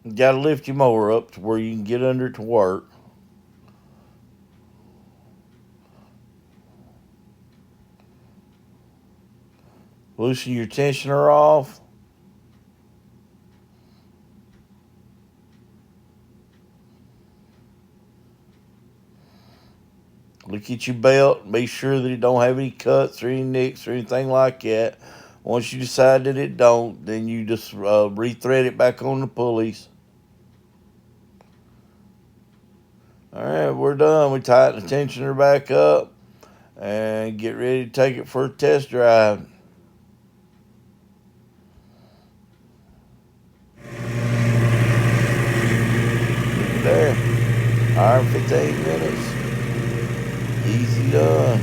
You gotta lift your mower up to where you can get under it to work. Loosen your tensioner off. Look at your belt. Be sure that it don't have any cuts or any nicks or anything like that. Once you decide that it don't, then you just rethread it back on the pulleys. All right, we're done. We tighten the tensioner back up and get ready to take it for a test drive. There, 115 minutes. Easy done.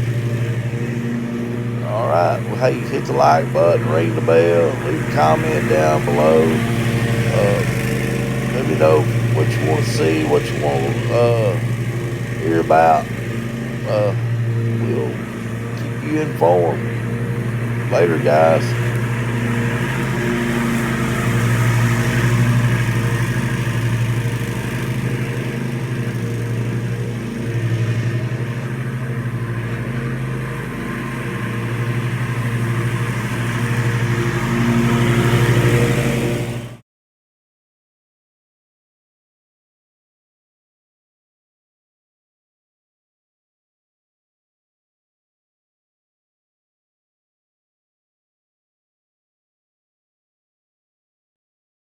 All right. Well, hey, hit the like button, ring the bell, leave a comment down below. Let me know what you want to see, what you want to hear about. We'll keep you informed. Later, guys.